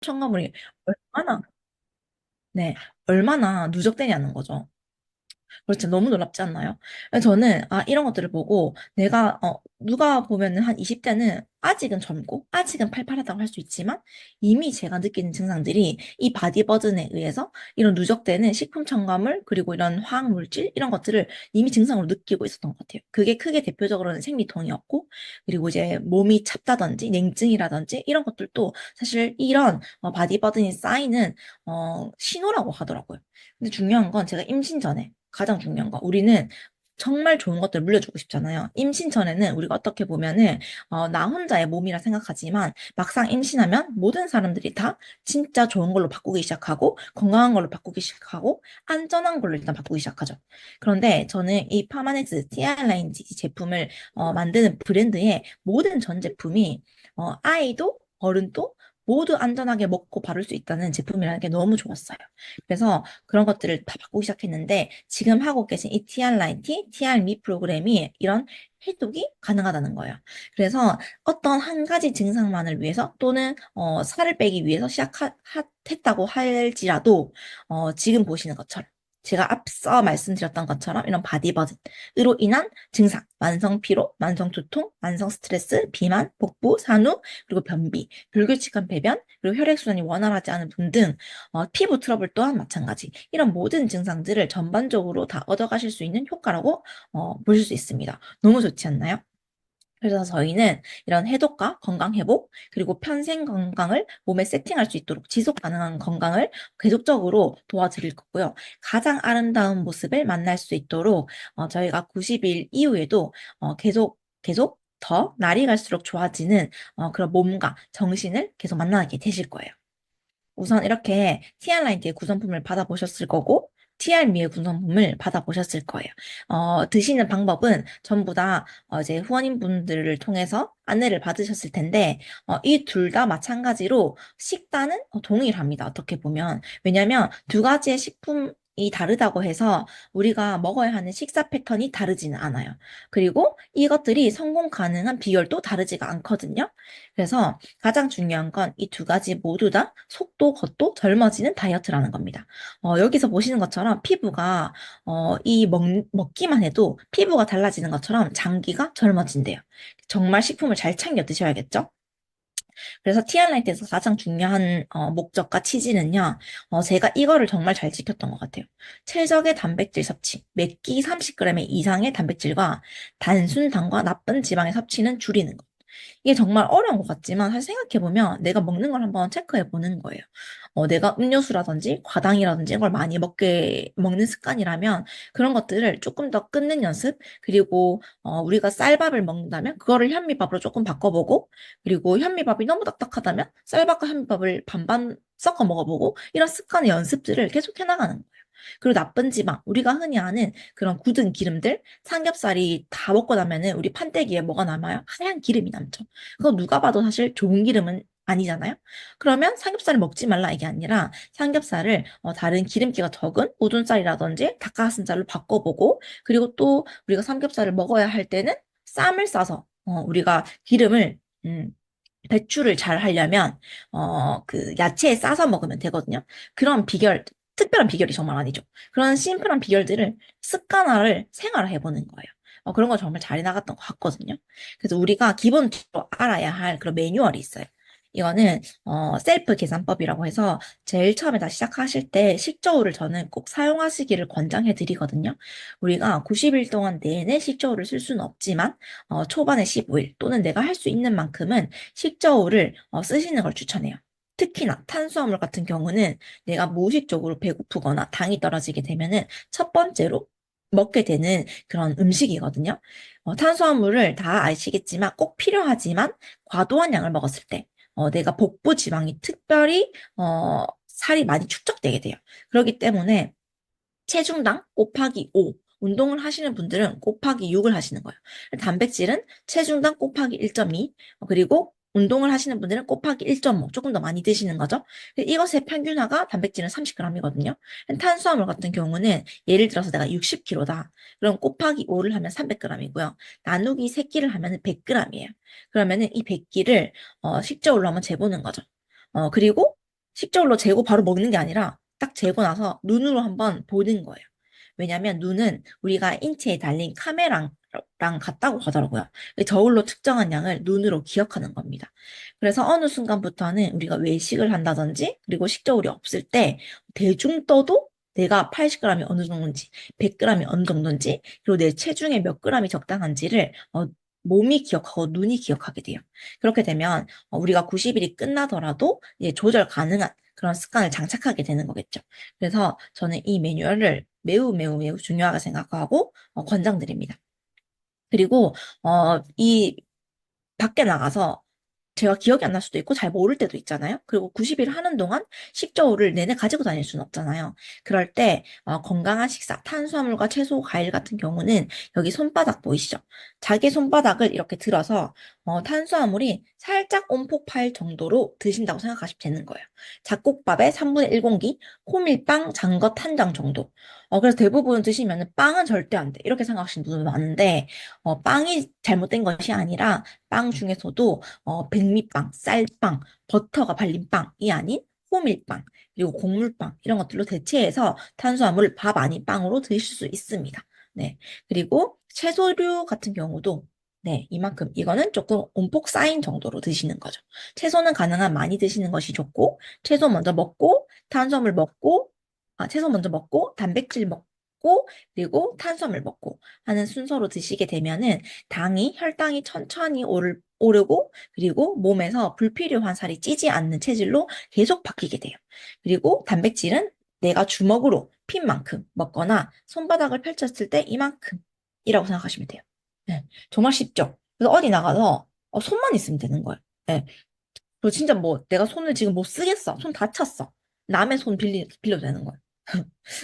첨가물이 얼마나, 네, 얼마나 누적되냐는 거죠. 그렇죠. 너무 놀랍지 않나요? 그래서 저는, 이런 것들을 보고, 누가 보면은 한 20대는 아직은 젊고, 아직은 팔팔하다고 할 수 있지만, 이미 제가 느끼는 증상들이 이 바디버든에 의해서 이런 누적되는 식품 첨가물, 그리고 이런 화학물질, 이런 것들을 이미 증상으로 느끼고 있었던 것 같아요. 그게 크게 대표적으로는 생리통이었고, 그리고 이제 몸이 찹다든지, 냉증이라든지, 이런 것들도 사실 이런 바디버든이 쌓이는, 신호라고 하더라고요. 근데 중요한 건 제가 임신 전에 가장 중요한 거 우리는 정말 좋은 것들 물려주고 싶잖아요. 임신 전에는 우리가 어떻게 보면은 나 혼자의 몸이라 생각하지만 막상 임신하면 모든 사람들이 다 진짜 좋은 걸로 바꾸기 시작하고 건강한 걸로 바꾸기 시작하고 안전한 걸로 일단 바꾸기 시작하죠. 그런데 저는 이 파마넥스 TR라인지 제품을 만드는 브랜드의 모든 전 제품이 아이도 어른도 모두 안전하게 먹고 바를 수 있다는 제품이라는 게 너무 좋았어요. 그래서 그런 것들을 다 바꾸기 시작했는데 지금 하고 계신 이 TR90, TRME 프로그램이 이런 해독이 가능하다는 거예요. 그래서 어떤 한 가지 증상만을 위해서 또는 살을 빼기 위해서 시작했다고 할지라도 지금 보시는 것처럼 제가 앞서 말씀드렸던 것처럼 이런 바디버든으로 인한 증상, 만성 피로, 만성 두통, 만성 스트레스, 비만, 복부, 산후, 그리고 변비, 불규칙한 배변, 그리고 혈액순환이 원활하지 않은 분 등 피부 트러블 또한 마찬가지. 이런 모든 증상들을 전반적으로 다 얻어가실 수 있는 효과라고 보실 수 있습니다. 너무 좋지 않나요? 그래서 저희는 이런 해독과 건강 회복, 그리고 평생 건강을 몸에 세팅할 수 있도록 지속 가능한 건강을 계속적으로 도와드릴 거고요. 가장 아름다운 모습을 만날 수 있도록 저희가 90일 이후에도 계속 더 날이 갈수록 좋아지는 그런 몸과 정신을 계속 만나게 되실 거예요. 우선 이렇게 TR라인트의 구성품을 받아보셨을 거고, TR미의 구성품을 받아보셨을 거예요. 드시는 방법은 전부 다 이제 후원인분들을 통해서 안내를 받으셨을 텐데, 이 둘 다 마찬가지로 식단은 동일합니다. 어떻게 보면. 왜냐면 두 가지의 식품이 다르다고 해서 우리가 먹어야 하는 식사 패턴이 다르지는 않아요. 그리고 이것들이 성공 가능한 비결도 다르지가 않거든요. 그래서 가장 중요한 건 이 두 가지 모두 다 속도, 겉도 젊어지는 다이어트라는 겁니다. 여기서 보시는 것처럼 피부가 먹기만 해도 피부가 달라지는 것처럼 장기가 젊어진대요. 정말 식품을 잘 챙겨 드셔야겠죠? 그래서 티알라이트에서 가장 중요한 목적과 취지는요. 제가 이거를 정말 잘 지켰던 것 같아요. 최적의 단백질 섭취, 몇 끼 30g 이상의 단백질과 단순 당과 나쁜 지방의 섭취는 줄이는 것. 이게 정말 어려운 것 같지만 사실 생각해보면 내가 먹는 걸 한번 체크해보는 거예요. 내가 음료수라든지 과당이라든지 이런 걸 많이 먹는 습관이라면 그런 것들을 조금 더 끊는 연습, 그리고 우리가 쌀밥을 먹는다면 그거를 현미밥으로 조금 바꿔보고, 그리고 현미밥이 너무 딱딱하다면 쌀밥과 현미밥을 반반 섞어 먹어보고 이런 습관의 연습들을 계속 해나가는 거예요. 그리고 나쁜 지방, 우리가 흔히 아는 그런 굳은 기름들, 삼겹살이 다 먹고 나면은 우리 판때기에 뭐가 남아요? 하얀 기름이 남죠. 그거 누가 봐도 사실 좋은 기름은 아니잖아요. 그러면 삼겹살을 먹지 말라 이게 아니라 삼겹살을 다른 기름기가 적은 우둔살이라든지 닭가슴살로 바꿔보고, 그리고 또 우리가 삼겹살을 먹어야 할 때는 쌈을 싸서 우리가 기름을 배출을 잘 하려면 그 야채에 싸서 먹으면 되거든요. 그런 특별한 비결이 정말 아니죠. 그런 심플한 비결들을 습관화를 생활화해 보는 거예요. 그런 거 정말 잘 나갔던 것 같거든요. 그래서 우리가 기본적으로 알아야 할 그런 매뉴얼이 있어요. 이거는 셀프 계산법이라고 해서 제일 처음에 다 시작하실 때 식저우를 저는 꼭 사용하시기를 권장해 드리거든요. 우리가 90일 동안 내내 식저우를 쓸 수는 없지만 초반에 15일 또는 내가 할 수 있는 만큼은 식저우를 쓰시는 걸 추천해요. 특히나 탄수화물 같은 경우는 내가 무의식적으로 배고프거나 당이 떨어지게 되면은 첫 번째로 먹게 되는 그런 음식이거든요. 탄수화물을 다 아시겠지만 꼭 필요하지만 과도한 양을 먹었을 때 내가 복부 지방이 특별히 살이 많이 축적되게 돼요. 그렇기 때문에 체중당 곱하기 5. 운동을 하시는 분들은 곱하기 6을 하시는 거예요. 단백질은 체중당 곱하기 1.2. 그리고 운동을 하시는 분들은 곱하기 1.5. 조금 더 많이 드시는 거죠. 이것의 평균화가 단백질은 30g이거든요. 탄수화물 같은 경우는 예를 들어서 내가 60kg다. 그럼 곱하기 5를 하면 300g이고요. 나누기 3끼를 하면 100g이에요. 그러면은 이 100끼를 식저울로 한번 재보는 거죠. 그리고 식저울로 재고 바로 먹는 게 아니라 딱 재고 나서 눈으로 한번 보는 거예요. 왜냐면 눈은 우리가 인체에 달린 카메라랑 같다고 하더라고요. 저울로 측정한 양을 눈으로 기억하는 겁니다. 그래서 어느 순간부터는 우리가 외식을 한다든지 그리고 식저울이 없을 때 대중 떠도 내가 80g이 어느 정도인지 100g이 어느 정도인지 그리고 내 체중에 몇 g이 적당한지를 몸이 기억하고 눈이 기억하게 돼요. 그렇게 되면 우리가 90일이 끝나더라도 이제 조절 가능한 그런 습관을 장착하게 되는 거겠죠. 그래서 저는 이 매뉴얼을 매우 매우 매우 중요하게 생각하고 권장드립니다. 그리고 이 밖에 나가서 제가 기억이 안 날 수도 있고 잘 모를 때도 있잖아요. 그리고 90일 하는 동안 식저울을 내내 가지고 다닐 수는 없잖아요. 그럴 때 건강한 식사, 탄수화물과 채소, 과일 같은 경우는 여기 손바닥 보이시죠? 자기 손바닥을 이렇게 들어서 탄수화물이 살짝 온폭 파일 정도로 드신다고 생각하시면 되는 거예요. 잡곡밥의 3분의 1공기, 호밀빵, 장것 한 장 정도. 그래서 대부분 드시면 빵은 절대 안 돼. 이렇게 생각하시는 분들 많은데 빵이 잘못된 것이 아니라 빵 중에서도 백미빵, 쌀빵, 버터가 발린 빵이 아닌 호밀빵, 그리고 곡물빵 이런 것들로 대체해서 탄수화물을 밥 아닌 빵으로 드실 수 있습니다. 네. 그리고 채소류 같은 경우도 네, 이만큼 이거는 조금 온폭 쌓인 정도로 드시는 거죠. 채소는 가능한 많이 드시는 것이 좋고 채소 먼저 먹고 탄수화물 먹고 채소 먼저 먹고 단백질 먹고 그리고 탄수화물 먹고 하는 순서로 드시게 되면은 혈당이 천천히 오르고 그리고 몸에서 불필요한 살이 찌지 않는 체질로 계속 바뀌게 돼요. 그리고 단백질은 내가 주먹으로 핀 만큼 먹거나 손바닥을 펼쳤을 때 이만큼이라고 생각하시면 돼요. 네, 정말 쉽죠? 그래서 어디 나가서 손만 있으면 되는 거예요. 네, 그리고 진짜 뭐 내가 손을 지금 못 쓰겠어. 손 다쳤어. 남의 손 빌려도 되는 거예요.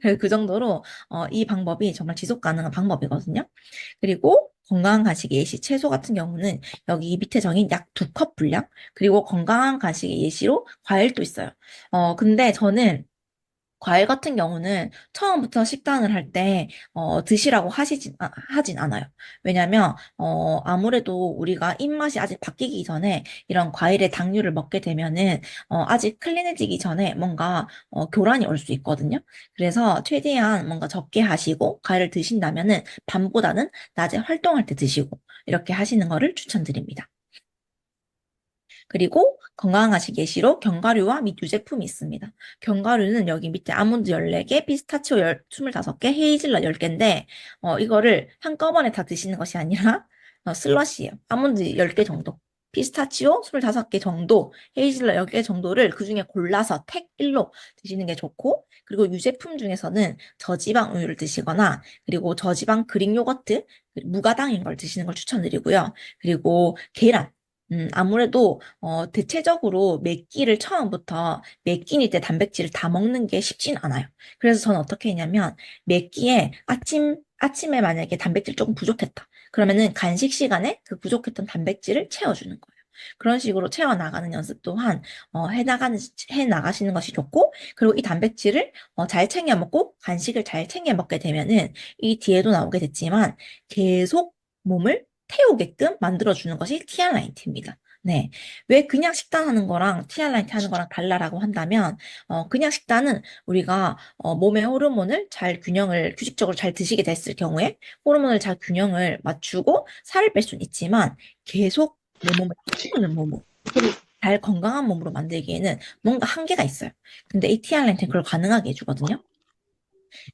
그래서 그 정도로 이 방법이 정말 지속 가능한 방법이거든요. 그리고 건강한 간식 예시 채소 같은 경우는 여기 밑에 정인 약 2컵 분량 그리고 건강한 간식 예시로 과일도 있어요. 근데 저는 과일 같은 경우는 처음부터 식단을 할 때, 드시라고 하진 않아요. 왜냐면, 아무래도 우리가 입맛이 아직 바뀌기 전에 이런 과일의 당류를 먹게 되면은, 아직 클린해지기 전에 뭔가, 교란이 올 수 있거든요. 그래서 최대한 뭔가 적게 하시고, 과일을 드신다면은 밤보다는 낮에 활동할 때 드시고, 이렇게 하시는 거를 추천드립니다. 그리고 건강하식 예시로 견과류와 및 유제품이 있습니다. 견과류는 여기 밑에 아몬드 14개, 피스타치오 25개, 헤이즐넛 10개인데 이거를 한꺼번에 다 드시는 것이 아니라 슬러시예요. 아몬드 10개 정도, 피스타치오 25개 정도, 헤이즐넛 10개 정도를 그중에 골라서 택 1로 드시는 게 좋고 그리고 유제품 중에서는 저지방 우유를 드시거나 그리고 저지방 그릭 요거트, 무가당인 걸 드시는 걸 추천드리고요. 그리고 계란 아무래도, 대체적으로 몇 끼를 처음부터 몇 끼니 때 단백질을 다 먹는 게 쉽진 않아요. 그래서 저는 어떻게 했냐면, 몇 끼에 아침에 만약에 단백질 조금 부족했다. 그러면은 간식 시간에 그 부족했던 단백질을 채워주는 거예요. 그런 식으로 채워나가는 연습 또한, 해 나가시는 것이 좋고, 그리고 이 단백질을 잘 챙겨 먹고, 간식을 잘 챙겨 먹게 되면은, 이 뒤에도 나오게 됐지만, 계속 몸을 태우게끔 만들어주는 것이 TR90입니다. 네. 왜 그냥 식단하는 거랑 TR90 하는 거랑 달라라고 한다면, 그냥 식단은 우리가 몸의 호르몬을 규칙적으로 잘 드시게 됐을 경우에 호르몬을 잘 균형을 맞추고 살을 뺄 수는 있지만 계속 내 몸을 키우는 몸으로, 잘 건강한 몸으로 만들기에는 뭔가 한계가 있어요. 근데 이 TR90는 그걸 가능하게 해주거든요.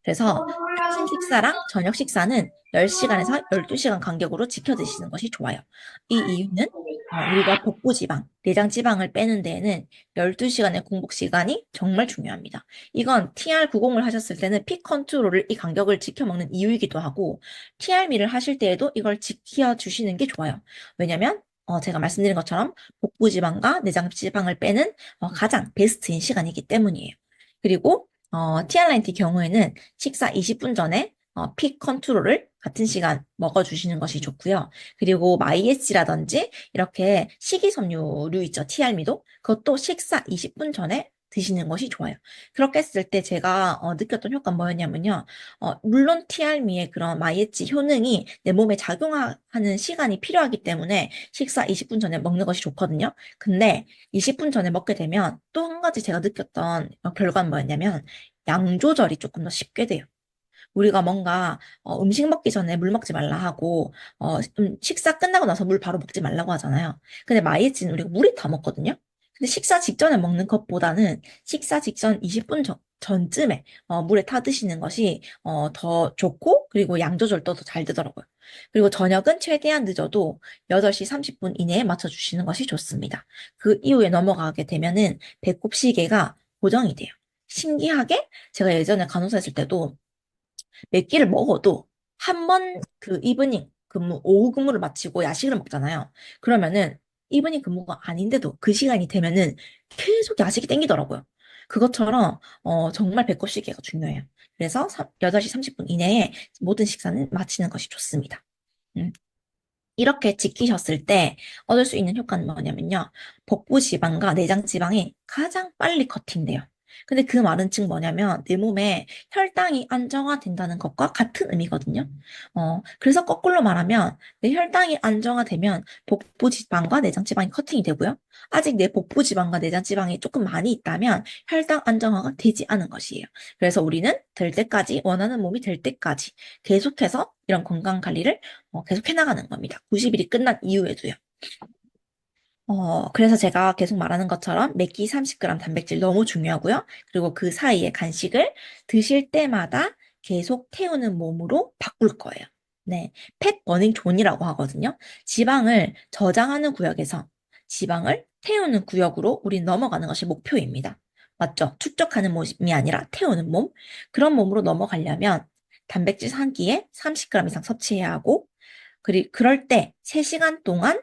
그래서 아침 식사랑 저녁 식사는 10시간에서 12시간 간격으로 지켜 드시는 것이 좋아요. 이 이유는 우리가 복부지방, 내장지방을 빼는 데에는 12시간의 공복 시간이 정말 중요합니다. 이건 TR90을 하셨을 때는 피 컨트롤을 이 간격을 지켜 먹는 이유이기도 하고 TR미를 하실 때에도 이걸 지켜 주시는 게 좋아요. 왜냐면 제가 말씀드린 것처럼 복부지방과 내장지방을 빼는 가장 베스트인 시간이기 때문이에요. 그리고 TR90 경우에는 식사 20분 전에 피 컨트롤을 같은 시간 먹어주시는 것이 좋고요. 그리고 마이애쉬라든지 이렇게 식이섬유류 있죠. TR미도 그것도 식사 20분 전에 드시는 것이 좋아요. 그렇게 했을 때 제가 느꼈던 효과는 뭐였냐면요. 물론 티알미의 그런 마이애치 효능이 내 몸에 작용하는 시간이 필요하기 때문에 식사 20분 전에 먹는 것이 좋거든요. 근데 20분 전에 먹게 되면 또 한 가지 제가 느꼈던 결과는 뭐였냐면 양 조절이 조금 더 쉽게 돼요. 우리가 뭔가 음식 먹기 전에 물 먹지 말라 하고 식사 끝나고 나서 물 바로 먹지 말라고 하잖아요. 근데 마이애찌는 우리가 물에 타 먹거든요. 근데 식사 직전에 먹는 것보다는 식사 직전 20분 전쯤에 물에 타 드시는 것이 더 좋고 그리고 양 조절도 더 잘 되더라고요. 그리고 저녁은 최대한 늦어도 8시 30분 이내에 맞춰주시는 것이 좋습니다. 그 이후에 넘어가게 되면은 배꼽 시계가 고정이 돼요. 신기하게 제가 예전에 간호사 했을 때도 몇 끼를 먹어도 한 번 그 이브닝 근무, 오후 근무를 마치고 야식을 먹잖아요. 그러면은 이브닝 근무가 아닌데도 그 시간이 되면은 계속 야식이 땡기더라고요. 그것처럼 정말 배꼽 시계가 중요해요. 그래서 8시 30분 이내에 모든 식사는 마치는 것이 좋습니다. 음. 이렇게 지키셨을 때 얻을 수 있는 효과는 뭐냐면요. 복부 지방과 내장 지방이 가장 빨리 커팅돼요. 근데 그 말은 즉 뭐냐면 내 몸에 혈당이 안정화된다는 것과 같은 의미거든요. 그래서 거꾸로 말하면 내 혈당이 안정화되면 복부 지방과 내장 지방이 커팅이 되고요. 아직 내 복부 지방과 내장 지방이 조금 많이 있다면 혈당 안정화가 되지 않은 것이에요. 그래서 우리는 될 때까지 원하는 몸이 될 때까지 계속해서 이런 건강 관리를 계속 해나가는 겁니다. 90일이 끝난 이후에도요. 그래서 제가 계속 말하는 것처럼 매끼 30g 단백질 너무 중요하고요. 그리고 그 사이에 간식을 드실 때마다 계속 태우는 몸으로 바꿀 거예요. 네. 팻 버닝 존이라고 하거든요. 지방을 저장하는 구역에서 지방을 태우는 구역으로 우리 넘어가는 것이 목표입니다. 맞죠? 축적하는 몸이 아니라 태우는 몸. 그런 몸으로 넘어가려면 단백질 한 끼에 30g 이상 섭취해야 하고, 그럴 때 3시간 동안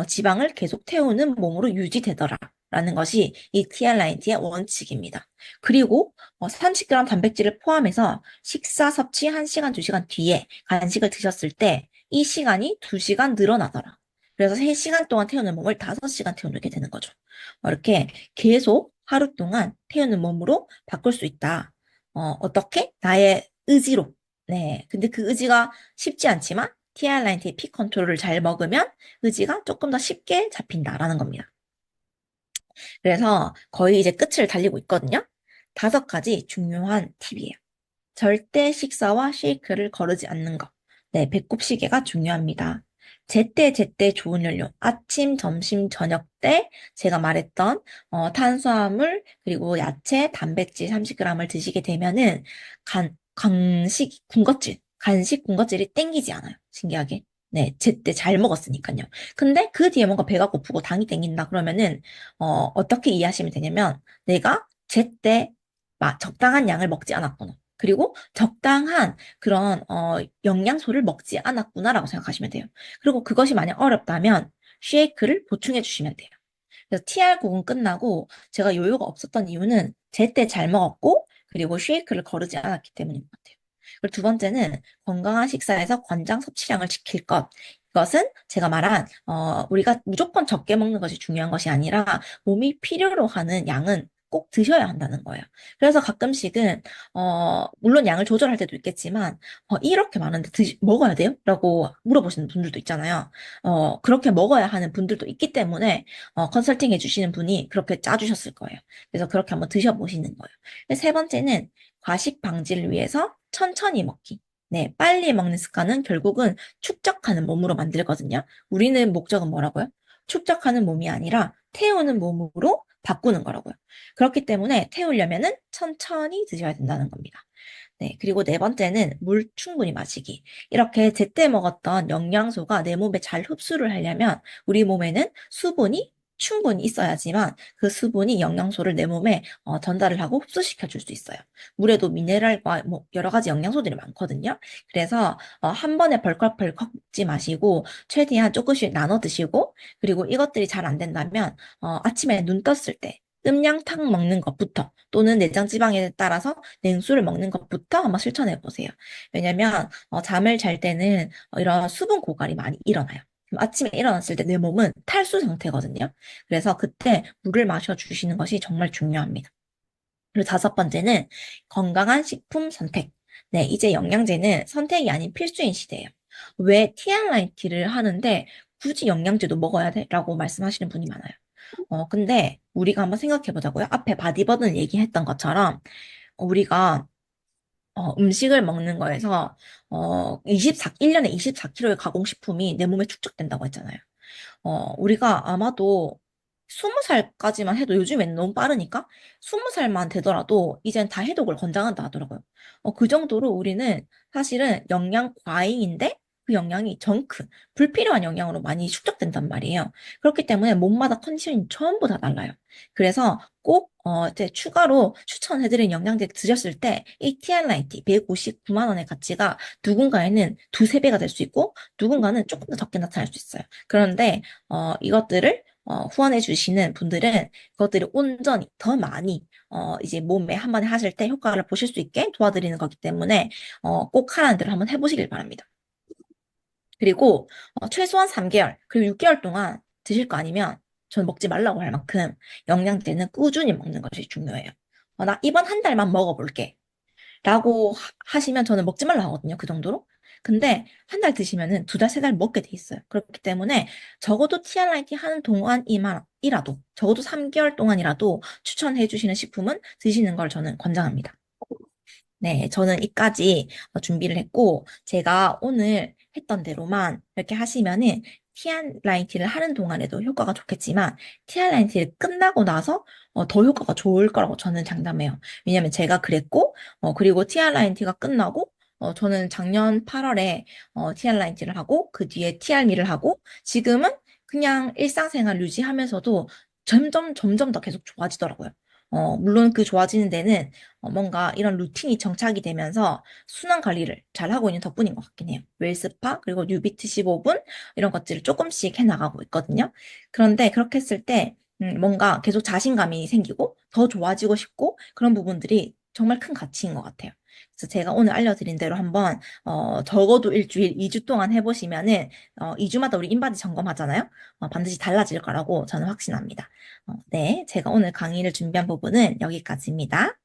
지방을 계속 태우는 몸으로 유지되더라. 라는 것이 이 TR라이트의 원칙입니다. 그리고 30g 단백질을 포함해서 식사 섭취 1시간, 2시간 뒤에 간식을 드셨을 때 이 시간이 2시간 늘어나더라. 그래서 3시간 동안 태우는 몸을 5시간 태우게 되는 거죠. 이렇게 계속 하루 동안 태우는 몸으로 바꿀 수 있다. 어떻게? 나의 의지로. 네. 근데 그 의지가 쉽지 않지만 TR라인트의 피 컨트롤을 잘 먹으면 의지가 조금 더 쉽게 잡힌다라는 겁니다. 그래서 거의 이제 끝을 달리고 있거든요. 5가지 중요한 팁이에요. 절대 식사와 쉐이크를 거르지 않는 것. 네, 배꼽 시계가 중요합니다. 제때 좋은 연료. 아침, 점심, 저녁 때 제가 말했던 탄수화물 그리고 야채, 단백질 30g을 드시게 되면은 간식 군것질이 땡기지 않아요. 신기하게. 네, 제때 잘 먹었으니까요. 근데 그 뒤에 뭔가 배가 고프고 당이 땡긴다 그러면은 어떻게 이해하시면 되냐면 내가 제때 적당한 양을 먹지 않았구나. 그리고 적당한 그런 영양소를 먹지 않았구나라고 생각하시면 돼요. 그리고 그것이 만약 어렵다면 쉐이크를 보충해 주시면 돼요. 그래서 TR 국은 끝나고 제가 요요가 없었던 이유는 제때 잘 먹었고 그리고 쉐이크를 거르지 않았기 때문인 것 같아요. 그리고 두 번째는 건강한 식사에서 권장 섭취량을 지킬 것. 이것은 제가 말한 우리가 무조건 적게 먹는 것이 중요한 것이 아니라 몸이 필요로 하는 양은 꼭 드셔야 한다는 거예요. 그래서 가끔씩은 물론 양을 조절할 때도 있겠지만 이렇게 많은데 먹어야 돼요? 라고 물어보시는 분들도 있잖아요. 그렇게 먹어야 하는 분들도 있기 때문에 컨설팅 해주시는 분이 그렇게 짜주셨을 거예요. 그래서 그렇게 한번 드셔보시는 거예요. 세 번째는 과식 방지를 위해서 천천히 먹기. 네, 빨리 먹는 습관은 결국은 축적하는 몸으로 만들거든요. 우리는 목적은 뭐라고요? 축적하는 몸이 아니라 태우는 몸으로 바꾸는 거라고요. 그렇기 때문에 태우려면은 천천히 드셔야 된다는 겁니다. 네, 그리고 네 번째는 물 충분히 마시기. 이렇게 제때 먹었던 영양소가 내 몸에 잘 흡수를 하려면 우리 몸에는 수분이 충분히 있어야지만 그 수분이 영양소를 내 몸에 전달을 하고 흡수시켜 줄 수 있어요. 물에도 미네랄과 뭐 여러 가지 영양소들이 많거든요. 그래서 한 번에 벌컥벌컥 먹지 마시고 최대한 조금씩 나눠 드시고 그리고 이것들이 잘 안 된다면 아침에 눈 떴을 때 끔냥탕 먹는 것부터 또는 내장 지방에 따라서 냉수를 먹는 것부터 한번 실천해 보세요. 왜냐면 잠을 잘 때는 이런 수분 고갈이 많이 일어나요. 그럼 아침에 일어났을 때 내 몸은 탈수 상태거든요. 그래서 그때 물을 마셔 주시는 것이 정말 중요합니다. 그리고 다섯 번째는 건강한 식품 선택. 네, 이제 영양제는 선택이 아닌 필수인 시대예요. 왜 TRIT를 하는데 굳이 영양제도 먹어야 돼? 라고 말씀하시는 분이 많아요. 근데 우리가 한번 생각해 보자고요. 앞에 바디버든 얘기했던 것처럼 우리가 음식을 먹는 거에서 1년에 24kg의 가공식품이 내 몸에 축적된다고 했잖아요. 우리가 아마도 20살까지만 해도 요즘에는 너무 빠르니까 20살만 되더라도 이젠 다 해독을 권장한다 하더라고요. 그 정도로 우리는 사실은 영양 과잉인데 그 영양이 정크, 불필요한 영양으로 많이 축적된단 말이에요. 그렇기 때문에 몸마다 컨디션이 전부 다 달라요. 그래서 꼭 이제 추가로 추천해드린 영양제 드셨을 때 이 TRIT 159만 원의 가치가 누군가에는 두세 배가 될 수 있고 누군가는 조금 더 적게 나타날 수 있어요. 그런데 이것들을 후원해 주시는 분들은 그것들을 온전히 더 많이 이제 몸에 한 번에 하실 때 효과를 보실 수 있게 도와드리는 거기 때문에 꼭 하라는 대로 한번 해보시길 바랍니다. 그리고 최소한 3개월 그리고 6개월 동안 드실 거 아니면 전 먹지 말라고 할 만큼 영양제는 꾸준히 먹는 것이 중요해요. 나 이번 한 달만 먹어볼게. 라고 하시면 저는 먹지 말라 하거든요. 그 정도로. 근데 한 달 드시면은 두 달, 세 달 먹게 돼 있어요. 그렇기 때문에 적어도 TRIT 하는 동안이라도, 적어도 3개월 동안이라도 추천해 주시는 식품은 드시는 걸 저는 권장합니다. 네, 저는 이까지 준비를 했고, 제가 오늘 했던 대로만 이렇게 하시면은 TRIT를 하는 동안에도 효과가 좋겠지만, TRIT를 끝나고 나서 더 효과가 좋을 거라고 저는 장담해요. 왜냐면 제가 그랬고, 그리고 TRIT가 끝나고, 저는 작년 8월에 TRIT를 하고, 그 뒤에 TRM를 하고, 지금은 그냥 일상생활 유지하면서도 점점 더 계속 좋아지더라고요. 물론 그 좋아지는 데는 뭔가 이런 루틴이 정착이 되면서 순환 관리를 잘 하고 있는 덕분인 것 같긴 해요. 웰스파, 그리고 뉴비트 15분, 이런 것들을 조금씩 해나가고 있거든요. 그런데 그렇게 했을 때, 뭔가 계속 자신감이 생기고, 더 좋아지고 싶고, 그런 부분들이 정말 큰 가치인 것 같아요. 그래서 제가 오늘 알려드린 대로 한번, 적어도 일주일, 2주 동안 해보시면은, 2주마다 우리 인바디 점검하잖아요? 반드시 달라질 거라고 저는 확신합니다. 네, 제가 오늘 강의를 준비한 부분은 여기까지입니다.